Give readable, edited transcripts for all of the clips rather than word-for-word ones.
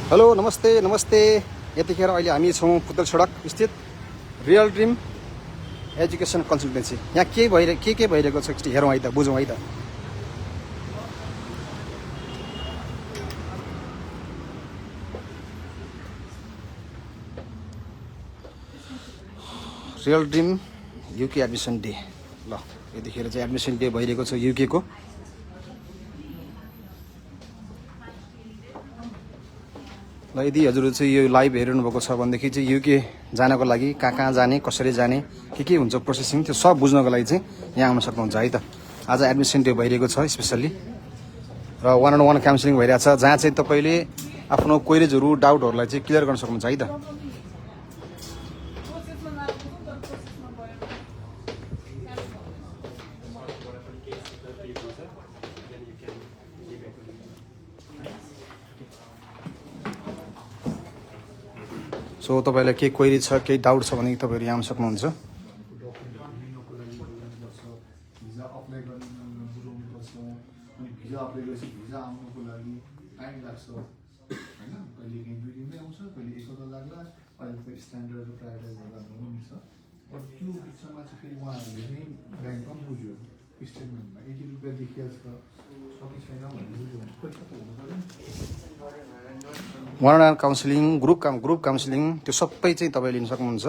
Hello नमस्ते नमस्ते। यतिखेर अहिले हामी छौँ पुतल सडक स्थित रियल ड्रिम एजुकेसन कन्सल्टेन्सी। यहाँ के भइरहेको छ एकचोटि हेरौँ है त, बुझौँ है त। Real dream UK admission day. ल यतिखेर चाहिँ एडमिसन डे भइरहेको छ युके को। ल यदि हजुरहरू चाहिँ यो लाइभ हेरिरहनु भएको छ भनेदेखि चाहिँ युके जानको लागि कहाँ जाने, कसरी जाने, के हुन्छ प्रोसेसिङ, त्यो सब बुझ्नको लागि चाहिँ यहाँ आउन सक्नुहुन्छ है त। आज एडमिसन डे भइरहेको छ स्पेसल्ली, र 1-on-1 काउन्सिलिङ भइरहेको छ, जहाँ चाहिँ तपाईँले आफ्नो क्वेरिजहरू, डाउटहरूलाई चाहिँ क्लियर गर्न सक्नुहुन्छ है त। सो तपाईँलाई केही क्वेरी छ, केही डाउट छ भने तपाईँहरू यहाँ आउन सक्नुहुन्छ। भिजा अप्लाई बुझाउनुपर्छ, अनि भिजा अप्लाई गरेपछि भिजा आउनुको लागि टाइम लाग्छ होइन। कहिले काहीँ 2 दिनमै आउँछ, कहिले 1 हप्ता लाग्ला। अहिले त स्ट्यान्डर्ड प्रायोरिटाइज गर्दा हुनुहुन्छ। अब त्यो बिचमा चाहिँ फेरि उहाँहरूले नै ब्याङ्कमा बुझ्यो स्टेटमेन्टमा 80 रुपियाँ देखिया छ, सबै छैन भन्ने बुझ्यो भने पैसा त हुनु पऱ्यो नि। 1-on-1 काउन्सिलिङ, ग्रुप काउन्सिलिङ, त्यो सबै चाहिँ तपाईँले लिन सक्नुहुन्छ।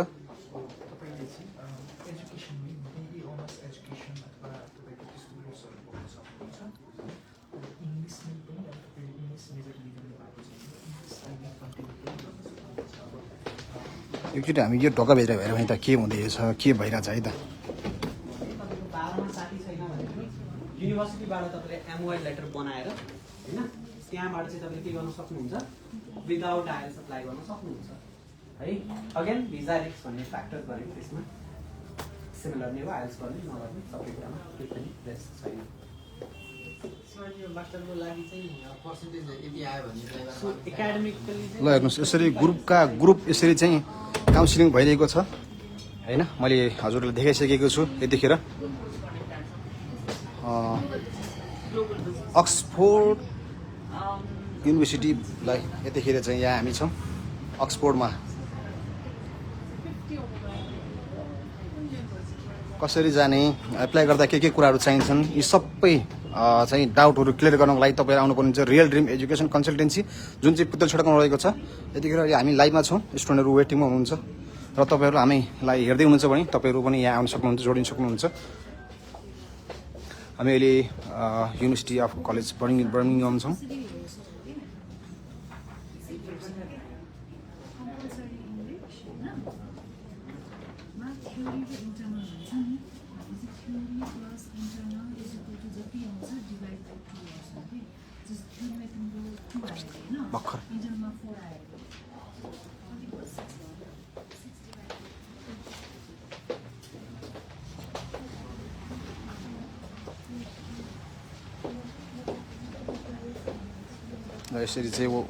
एकचोटि हामी यो ढोकाभित्र हेरौँ है त, के हुँदैछ, के भइरहेछ है त। युनिभर्सिटीबाट तपाईँले एमओआई लेटर बनाएर होइन, त्यहाँबाट चाहिँ तपाईँले के गर्न सक्नुहुन्छ, विदाउट आइएल्स अप्लाई गर्न सक्नुहुन्छ है। अगेन भिजा रिस्क भन्ने फ्याक्टर गरेको त्यसमा सिमिलर नै हो, आइएल्स गर्ने नगर्ने सबै कुरामा केही पनि रिस्क छैन। मास्टरको लागि चाहिँ पर्सेन्टेज यदि आयो भने एकाडेमिकली ल हेर्नुहोस्, यसरी ग्रुप यसरी चाहिँ काउन्सिलिङ भइरहेको छ होइन। मैले हजुरलाई देखाइसकेको छु। यतिखेर अक्सफोर्ड युनिभर्सिटीलाई यतिखेर चाहिँ यहाँ हामी छौँ अक्सफोर्डमा। कसरी जाने, एप्लाई गर्दा के कुराहरू चाहिन्छन्, यी सबै चाहिँ डाउटहरू क्लियर गर्नको लागि तपाईँहरू आउनुपर्ने छ रियल ड्रिम एजुकेसन कन्सल्टेन्सी, जुन चाहिँ पुतल सडकमा रहेको छ। यतिखेर हामी लाइभमा छौँ, स्टुडेन्टहरू वेटिङमा हुनुहुन्छ, र तपाईँहरू हामीलाई हेर्दै हुनुहुन्छ भने तपाईँहरू पनि यहाँ आउन सक्नुहुन्छ, जोडिन सक्नुहुन्छ। हामी अहिले युनिभर्सिटी अफ कलेज बर्मिङहम छौँ। भर्खर यसरी चाहिँ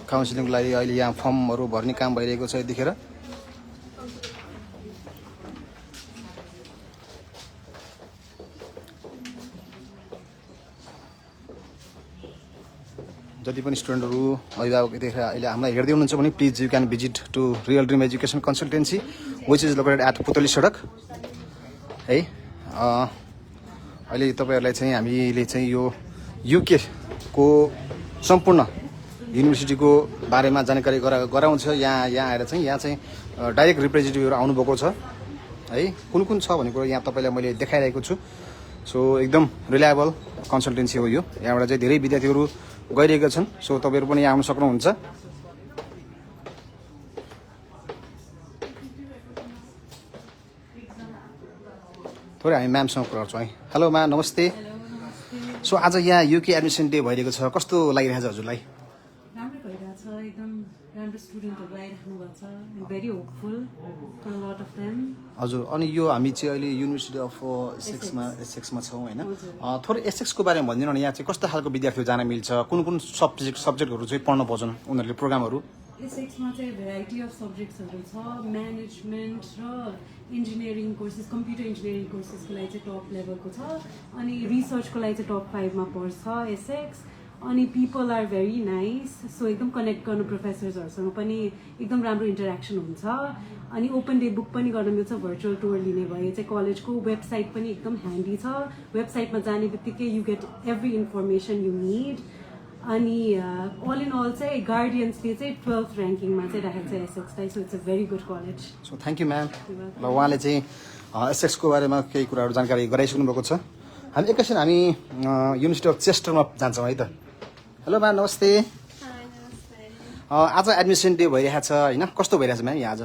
काउन्सिलिङको लागि अहिले यहाँ फर्महरू भर्ने काम भइरहेको छ। यतिखेर जति पनि स्टुडेन्टहरू, अभिभावक यतिखेर अहिले हामीलाई हेर्दै हुनुहुन्छ भने please you can visit to real dream education consultancy which is located at Putali Sadak है। अहिले तपाईँहरूलाई चाहिँ हामीले चाहिँ यो युके को सम्पूर्ण युनिभर्सिटीको बारेमा जानकारी गराउँछ। यहाँ आएर चाहिँ यहाँ चाहिँ डाइरेक्ट रिप्रेजेन्टेटिभहरू आउनुभएको छ है। कुन छ भन्ने कुरो यहाँ तपाईँलाई मैले देखाइरहेको छु। सो एकदम रिलायबल कन्सल्टेन्सी हो यो। यहाँबाट चाहिँ धेरै विद्यार्थीहरू गइरहेका छन्। सो तपाईँहरू पनि यहाँ आउन सक्नुहुन्छ। थोरै हामी म्यामसँग कुरा गर्छौँ है। हेलो म्याम, नमस्ते। सो आज यहाँ युके एडमिसन डे भइरहेको छ, कस्तो लागिरहेछ हजुरलाई? राम्रो भइरहेछ, एकदम राम्रो स्टुडेन्टहरू आइराख्नु भएको छ, very hopeful for a lot of them. हजुर, अनि यो हामी चाहिँ अहिले युनिभर्सिटी अफ एसेक्समा छौँ होइन। थोरै एसेक्सको बारेमा भनिदिनु न, यहाँ चाहिँ कस्तो खालको विद्यार्थीहरू जान मिल्छ, कुन सब्जेक्टहरू चाहिँ पढ्न पाउँछन् उनीहरूले प्रोग्रामहरू? एसेक्समा चाहिँ भेराइटी अफ सब्जेक्ट्सहरू छ, म्यानेजमेन्ट र इन्जिनियरिङ कोर्सेस, कम्प्युटर इन्जिनियरिङ कोर्सेसको लागि चाहिँ टप लेभलको छ, अनि रिसर्चको लागि चाहिँ टप 5 मा पर्छ एसेक्स। अनि people are very nice so एकदम कनेक्ट गर्नु प्रोफेसर्सहरूसँग पनि एकदम राम्रो इन्टरेक्सन हुन्छ अनि ओपन डे बुक पनि गर्न मिल्छ भर्चुअल टुर लिने भए चाहिँ कलेजको वेबसाइट पनि एकदम ह्यान्डी छ वेबसाइटमा जाने बित्तिकै you get every information you need अनि अल इन अल चाहिँ गार्डियन्सले चाहिँ 12th ऱ्याङ्किङमा चाहिँ राखेको छ एसएक्सलाई so it's a very good college so thank you ma'am ल उहाँले चाहिँ एसएक्सको बारेमा केही कुराहरू जानकारी गराइसक्नु भएको छ हामी एकैछिन हामी युनिभर्सिटी अफ चेस्टरमा जान्छौँ है त हेलो म्याम नमस्ते आज एडमिसन डे भइरहेको छ होइन कस्तो भइरहेको छ म्याम यहाँ आज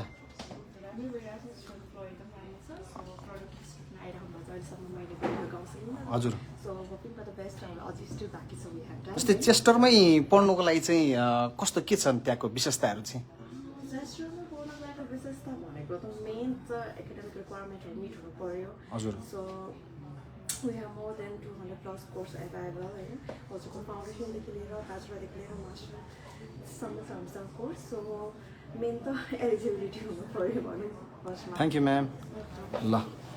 हजुर जस्तै चेस्टरमै पढ्नुको लागि चाहिँ कस्तो के छ त्यहाँको विशेषताहरू चाहिँ हजुर We have more than 200 plus courses available. Also, foundation bachelorदेखि लिएर master some course. So, main त eligibility हुनु पर्यो भनौँ फर्स्टमा. थ्याङ्क यू म्याम ल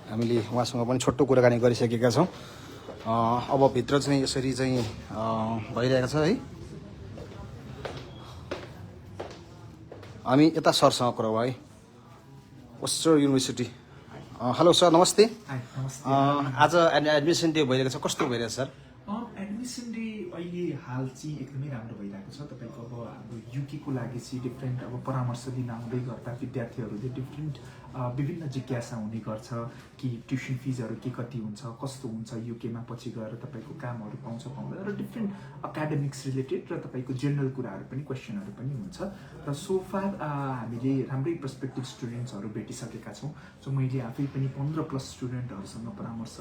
हामीले उहाँसँग पनि छोटो कुराकानी गरिसकेका छौँ अब भित्र चाहिँ यसरी चाहिँ भइरहेको छ है हामी यता सरसँग कुरा भयो है वेस्टर्न युनिभर्सिटी हेलो सर नमस्ते आज एडमिसन डे भइरहेको छ कस्तो भइरहेको छ सर एडमिसन डे अहिले हाल चाहिँ एकदमै राम्रो भइरहेको छ तपाईँको अब हाम्रो युकेको लागि चाहिँ डिफ्रेन्ट अब परामर्श दिन आउँदै गर्दा विद्यार्थीहरूले डिफ्रेन्ट विभिन्न जिज्ञासा हुने गर्छ कि ट्युसन फिजहरू के कति हुन्छ कस्तो हुन्छ युकेमा पछि गएर तपाईँको कामहरू पाउँछ पाउँदैन र डिफ्रेन्ट एकाडेमिक्स रिलेटेड र तपाईँको जेनरल कुराहरू पनि क्वेसनहरू पनि हुन्छ र सोफार हामीले राम्रै पर्सपेक्टिभ स्टुडेन्ट्सहरू भेटिसकेका छौँ सो मैले आफै पनि 15+ स्टुडेन्टहरूसँग परामर्श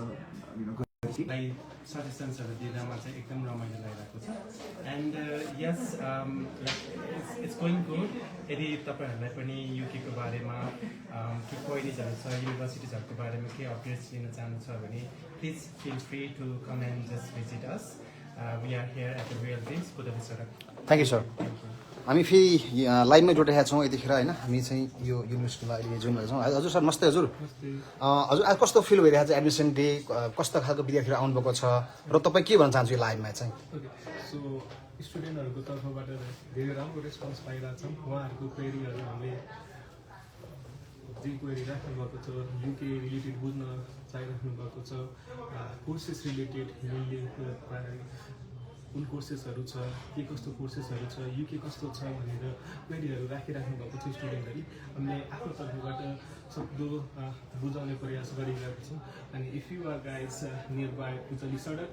सजेसन्सहरू दिँदामा चाहिँ एकदम रमाइलो लागिरहेको छ and yes it's going good यदि तपाईँहरूलाई पनि युकेको बारेमा के क्वेरिजहरू छ युनिभर्सिटिजहरूको बारेमा के अपडेट्स लिन चाहनुहुन्छ भने please feel free to come and just visit us we are here at the real dreams Putali Sadak thank you sir हामी फेरि लाइनमै जोडिरहेका छौँ यतिखेर होइन हामी चाहिँ यो युनिभर्सिटीमा अहिले जोइन भएका छौँ हजुर सर नमस्ते हजुर हजुर आज कस्तो फिल भइरहेको छ एडमिसन डे कस्तो खालको विद्यार्थीहरू आउनुभएको छ र तपाईँ के भन्न चाहन्छु यो लाइभमा चाहिँ ओके सो स्टुडेन्टहरूको तर्फबाट धेरै राम्रो रेस्पोन्स पाइरहेको छौँ उहाँहरूको क्वेरीहरू हामीले जे क्वेरी राख्नुभएको छ युके रिलेटेड बुझ्न चाहिराख्नु भएको छ कोर्सेस रिलेटेड मेनली कुन कोर्सेसहरू छ के कस्तो कोर्सेसहरू छ युके कस्तो छ भनेर क्वेरीहरू राखिराख्नु भएको छ स्टुडेन्टहरूले हामीले आफ्नो तर्फबाट सक्दो बुझाउने प्रयास गरिरहेको छौँ अनि if you are guys nearby Putali Sadak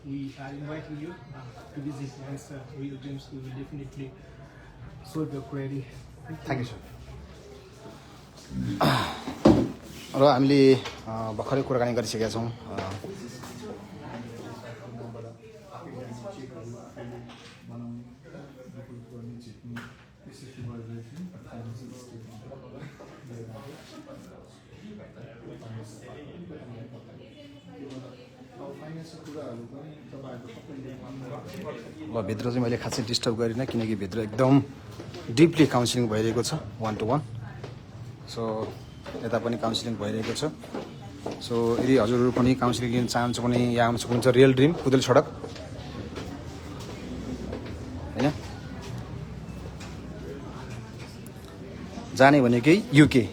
we are inviting you to visit and real dreams we will definitely solve your query thank you sir र हामीले भर्खरै कुराकानी गरिसकेका छौँ ल भित्र चाहिँ मैले खासै डिस्टर्ब गरिनँ किनकि भित्र एकदम डिपली काउन्सिलिङ भइरहेको छ 1-to-1 सो यता पनि काउन्सिलिङ भइरहेको छ सो यदि हजुरहरू पनि काउन्सिलिङ लिन चाहनुहुन्छ भने यहाँ आउन सक्नुहुन्छ रियल ड्रिम पुदली सडक होइन जाने भनेकै युके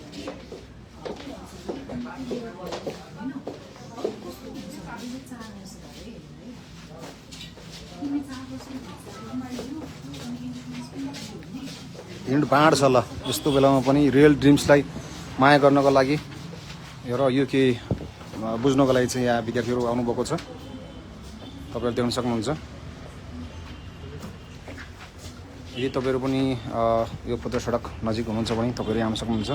हिँड बाँड छ ल यस्तो बेलामा पनि रियल ड्रिम्सलाई माया गर्नको लागि र युके बुझ्नको लागि चाहिँ यहाँ विद्यार्थीहरू आउनुभएको छ तपाईँहरू देख्न सक्नुहुन्छ यदि तपाईँहरू पनि यो पुदली सडक नजिक हुनुहुन्छ भने तपाईँहरू आउन सक्नुहुन्छ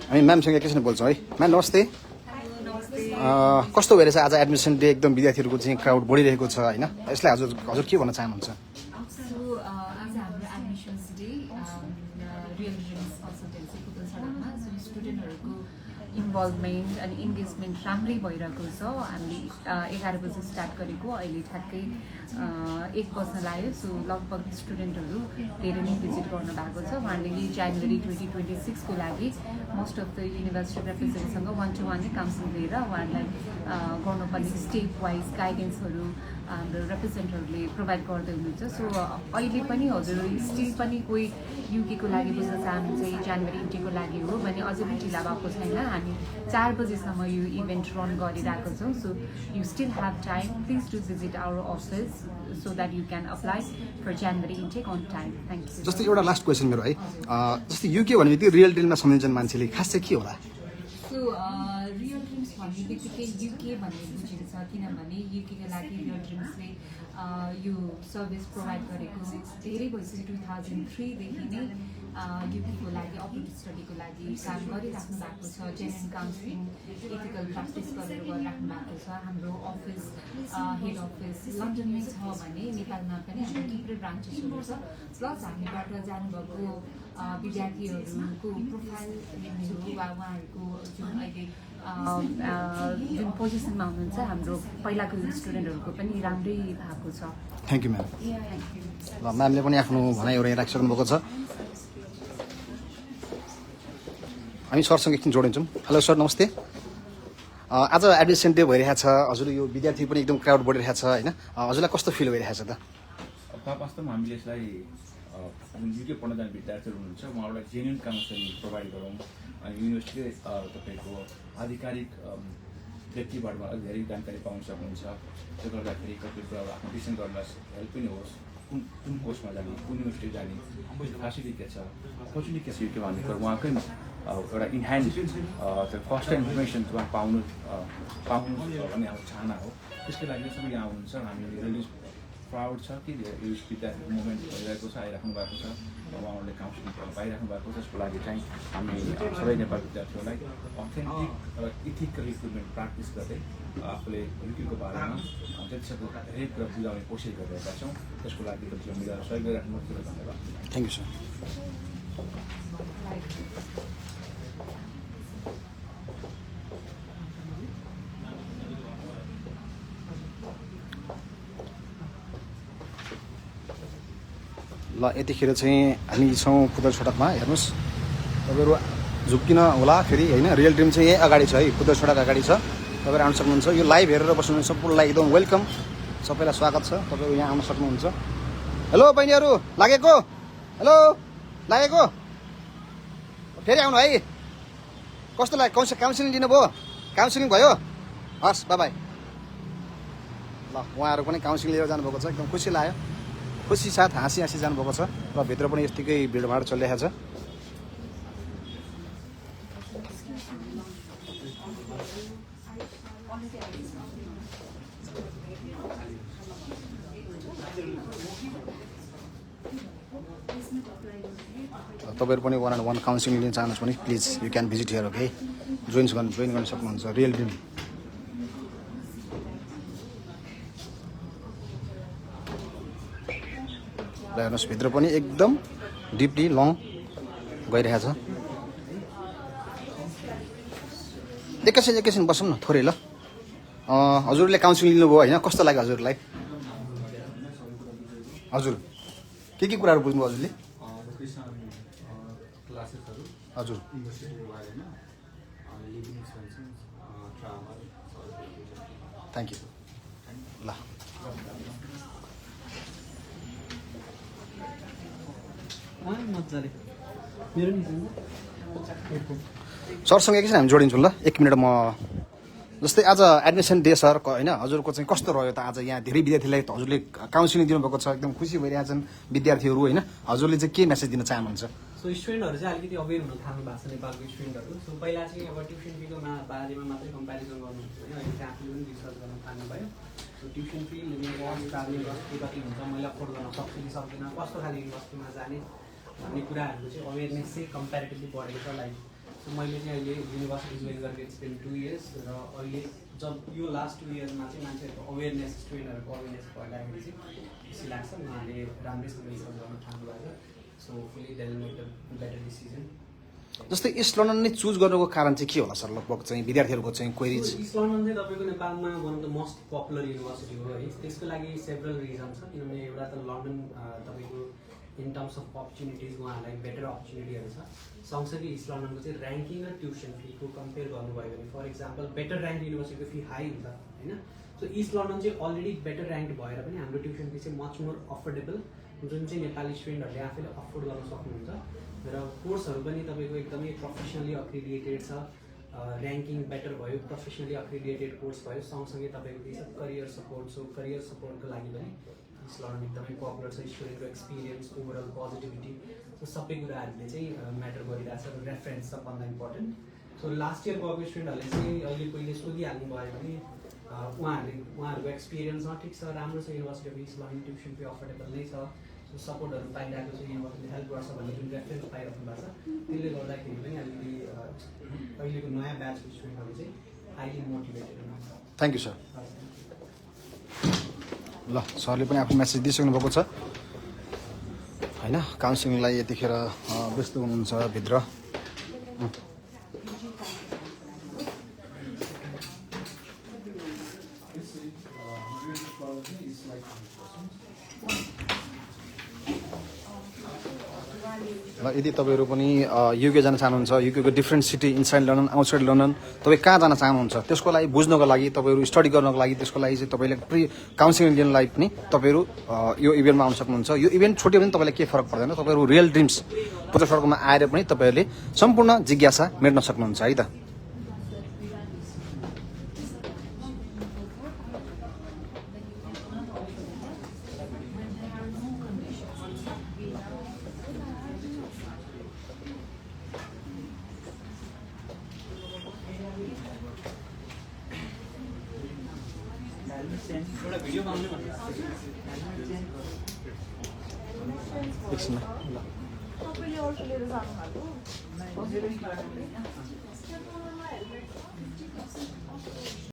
हामी म्यामसँग एकैछिन बोल्छौँ है म्याम नमस्ते कस्तो भइरहेछ आज एडमिसन डे एकदम विद्यार्थीहरूको चाहिँ क्राउड बढिरहेको छ होइन यसलाई हजुर के भन्न चाहनुहुन्छ आज हाम्रो admissions day real dreams consultancy Putali सडकमा जुन स्टुडेन्टहरूको इन्भल्भमेन्ट अनि इन्गेजमेन्ट राम्रै भइरहेको छ। हामीले 11 बजी स्टार्ट गरेको, अहिले ठ्याक्कै 1 बज्न लाग्यो। सो लगभग स्टुडेन्टहरू धेरै नै भिजिट गर्नुभएको छ। उहाँहरूले जनवरी 2026 को लागि मोस्ट अफ द युनिभर्सिटी रिप्रेजेन्टेटिभसँग 1-to-1 नै काउन्सिलिङ लिएर उहाँहरूलाई गर्नुपर्ने स्टेप वाइज गाइडेन्सहरू हाम्रो रिप्रेजेन्टेटिभहरूले प्रोभाइड गर्दै हुनुहुन्छ। सो अहिले पनि हजुर स्टिल पनि कोही युकेको लागि बुझ्न चाहनुहुन्छ जनवरी इन्टेकको लागि हो भने अझै पनि ढिला भएको छैन। हामी 4 बजीसम्म यो इभेन्ट रन गरिरहेको छौँ। So you still have time, please do visit our office so that you can apply for January intake on time. Thank you. जस्तै एउटा लास्ट क्वेसन मेरो है, जस्तै युके भन्ने बित्तिकै रियल ड्रिममा सम्झिन्छन् मान्छेले, खास चाहिँ के होला? सो रियल ड्रिम्स भन्ने बित्तिकै युके भन्ने बुझिन्छ, किनभने युकेको लागि रियल ड्रिम्सले यो सर्भिस प्रोभाइड गरेको धेरै भइसक्यो। 2003देखि नै युकेको लागि अपलोड स्टडीको लागि काम गरिराख्नु भएको छ। जेन्युन काउन्सिलिङ एथिकल प्र्याक्टिस गरेर गरिराख्नु भएको छ। हाम्रो अफिस हेड अफिस लन्डनमै छ भने नेपालमा पनि हाम्रो थुप्रै ब्रान्चेसहरू छ। प्लस हामीबाट जानुभएको विद्यार्थीहरूको प्रोफाइल हेर्ने हो वा उहाँहरूको जुन अहिले जुन पोजिसनमा हुनुहुन्छ हाम्रो पहिलाको स्टुडेन्टहरूको पनि राम्रै भएको छ। Thank you ma'am. ल म्यामले पनि आफ्नो भनाइहरू यहाँ राखिसक्नु भएको छ। हामी सरसँग एकछिन जोडिन्छौँ। हेलो सर, नमस्ते। आज एडमिसन डे भइरहेको छ, हजुर यो विद्यार्थी पनि एकदम क्राउड बढिरहेको छ होइन, हजुरलाई कस्तो फिल भइरहेको छ त? वास्तवमा हामीले यसलाई युके पढ्न जाने विद्यार्थीहरू हुनुहुन्छ उहाँहरूलाई जेन्युन काउन्सिलिङ प्रोभाइड गरौँ अनि युनिभर्सिटीले तपाईँको आधिकारिक व्यक्तिबाट अलिक धेरै जानकारी पाउन सक्नुहुन्छ। त्यो गर्दाखेरि कति कुराहरू आफ्नो डिसिसन गर्न हेल्प पनि होस्, कुन कोर्समा जाने, कुन युनिभर्सिटी जाने, फेसिलिटी के छ, अपर्च्युनिटी के छ युकेमा भन्ने कुरा उहाँकै एउटा इन्ह्यान्ड फर्स्ट टाइम इन्फर्मेसन उहाँ पाउनु भन्ने हाम्रो चाहना हो। त्यसको लागि सबै यहाँ हुनुहुन्छ। हामी रियली प्राउड छ कि यो विद्यार्थी मुभमेन्ट भइरहेको छ, आइराख्नु भएको छ, उहाँहरूले काउन्सिलिङ पाइराख्नु भएको छ। त्यसको लागि चाहिँ हामी सबै नेपाली विद्यार्थीहरूलाई अथेन्टिक र इथिकल रिक्रुटमेन्ट प्र्याक्टिस गर्दै आफूले युकेको बारेमा जतिसक्दो धेरै कुरा बुझाउने कोसिस गरिरहेका छौँ। त्यसको लागि मिलेर सहयोग गरिराख्नु भएको धन्यवाद। Thank you sir. ल यतिखेर चाहिँ हामी छौँ पुतल सडकमा। हेर्नुहोस् तपाईँहरू झुक्किन होला फेरि होइन, रियल ड्रिम चाहिँ यहीँ अगाडि छ है, पुतल सडक अगाडि छ। तपाईँहरू आउन सक्नुहुन्छ। यो लाइभ हेरेर बस्नुहुन्छ सम्पूर्णलाई एकदम वेलकम, सबैलाई स्वागत छ। तपाईँहरू यहाँ आउन सक्नुहुन्छ। हेलो बहिनीहरू, लागेको? हेलो लागेको? फेरि आउनु है। कस्तो लाग्यो? काउन्सिलिङ लिनुभयो? काउन्सिलिङ भयो? हस् बाई। ल उहाँहरू पनि काउन्सिलिङ लिएर जानुभएको छ, एकदम खुसी लाग्यो। खुसी साथ हाँसी हाँसी जानुभएको छ र भित्र पनि यतिकै भिडभाड चलिरहेको छ। तपाईँहरू पनि 1-on-1 काउन्सिलिङ लिन चाहनुहुन्छ भने please you can visit here. Okay, join गर्न सक्नुहुन्छ। रियल ड्रिम हेर्नुहोस्, भित्र पनि एकदम डिपली लङ गइरहेछ। एकैछिन बसौँ न थोरै। ल हजुरले काउन्सिलिङ लिनुभयो होइन, कस्तो लाग्यो हजुरलाई? हजुर के कुराहरू बुझ्नुभयो हजुरले? हजुर थ्याङ्क यू। ल सरसँग एकछिन हामी जोडिन्छौँ। ल 1 मिनट म जस्तै आज एडमिसन डे सर होइन, हजुरको चाहिँ कस्तो रह्यो त? आज यहाँ धेरै विद्यार्थीलाई त हजुरले काउन्सिलिङ दिनुभएको छ, एकदम खुसी भइरहेछन् विद्यार्थीहरू होइन, हजुरले चाहिँ के मेसेज दिन चाहनुहुन्छ? सो स्टुडेन्टहरू चाहिँ अलिकति अवेर हुन थाल्नु भएको छ नेपालको स्टुडेन्टहरू। सो पहिला चाहिँ अब ट्युसन फीको बारेमा मात्रै कम्पेरिजन गर्नुहुन्छ होइन, अहिले चाहिँ आफूले पनि रिसर्च गर्न थाल्नुभयो। So tuition fee, living cost, travelling cost के कति हुन्छ, मैले अफोर्ड गर्न सक्छु कि सक्दिनँ, कस्तो खाले युनिभर्सिटीमा जाने भन्ने कुराहरूको चाहिँ अवेरनेस चाहिँ कम्पेरिटिभली बढेको छ। लाइक सो मैले चाहिँ अहिले युनिभर्सिटी जोइन गरेको इट्स बिन 2 इयर्स र अहिले जब यो लास्ट 2 इयर्समा चाहिँ मान्छेहरूको अवेरनेस, स्टुडेन्टहरूको अवेरनेस बढ्दाखेरि चाहिँ खुसी लाग्छ। उहाँले राम्रैसँग रिसर्च गर्न थाल्नु भएको छ। So hopefully they will make a better decision. जस्तै इस्ट लन्डन नै चुज गर्नुको कारण चाहिँ के होला सर लगभग चाहिँ विद्यार्थीहरूको चाहिँ क्वेरिज इस्ट लन्डन चाहिँ तपाईँको नेपालमा one of the most popular university हो है त्यसको लागि सेभरल रिजन छ किनभने एउटा त लन्डन तपाईँको इन टर्म्स अफ अपर्च्युनिटिज उहाँहरूलाई बेटर अपर्च्युनिटीहरू छ सँगसँगै इस्ट लन्डनको चाहिँ ऱ्याङ्किङ र ट्युसन फीको कम्पेयर गर्नुभयो भने फर इक्जाम्पल बेटर ऱ्याङ्क युनिभर्सिटीको फी हाई हुन्छ होइन सो इस्ट लन्डन चाहिँ अलरेडी बेटर ऱ्याङ्क भएर पनि हाम्रो ट्युसन फी चाहिँ मच मोर अफोर्डेबल जुन चाहिँ नेपाली स्टुडेन्टहरूले आफैले अफोर्ड गर्न सक्नुहुन्छ र कोर्सहरू पनि तपाईँको एकदमै प्रोफेसनली अक्रिडिएटेड छ ऱ्याङ्किङ बेटर भयो प्रोफेसनली अक्रिडिएटेड कोर्स भयो सँगसँगै तपाईँको के छ करियर सपोर्ट सो करियर सपोर्टको लागि पनि इस्ट लन्डन एकदमै पपुलर छ स्टुडेन्टको एक्सपिरियन्स ओभरअल पोजिटिभिटी सो सबै कुराहरूले चाहिँ म्याटर गरिरहेछ र रेफरेन्स सबभन्दा इम्पोर्टेन्ट सो लास्ट इयर गएको स्टुडेन्टहरूले चाहिँ अहिले पहिले सोधिहाल्नु भयो भने उहाँहरूको एक्सपिरियन्समा ठिक छ राम्रो छ university of east London tuition fee affordable नै छ सो सपोर्टहरू पाइरहेको छ युनिभर्सिटीले हेल्प गर्छ भन्ने जुन रेफरेन्स पाइराख्नु भएको छ त्यसले गर्दाखेरि पनि अलिकति अहिलेको नयाँ ब्याचको स्टुडेन्टहरू चाहिँ हाइली मोटिभेटेड हुनुहुन्छ थ्याङ्क यू सर ल सरले पनि आफ्नो मेसेज दिइसक्नु भएको छ होइन काउन्सिलिङलाई यतिखेर व्यस्त हुनुहुन्छ भित्र ल यदि तपाईँहरू पनि युके जान चाहनुहुन्छ युकेको different city inside London outside London तपाईँ कहाँ जान चाहनुहुन्छ त्यसको लागि बुझ्नको लागि तपाईँहरू स्टडी गर्नको लागि त्यसको लागि चाहिँ तपाईँले प्री काउन्सिलिङ दिनको लागि पनि तपाईँहरू यो इभेन्टमा आउन सक्नुहुन्छ यो इभेन्ट छुट्यो भने तपाईँलाई के फरक पर्दैन तपाईँहरू रियल ड्रिम्स पूजा सडकमा आएर पनि तपाईँहरूले सम्पूर्ण जिज्ञासा मेट्न सक्नुहुन्छ है त एउटा भिडियो बनाउने भन्नु एकछिन तपाईँले अरू लिएर जानु भएको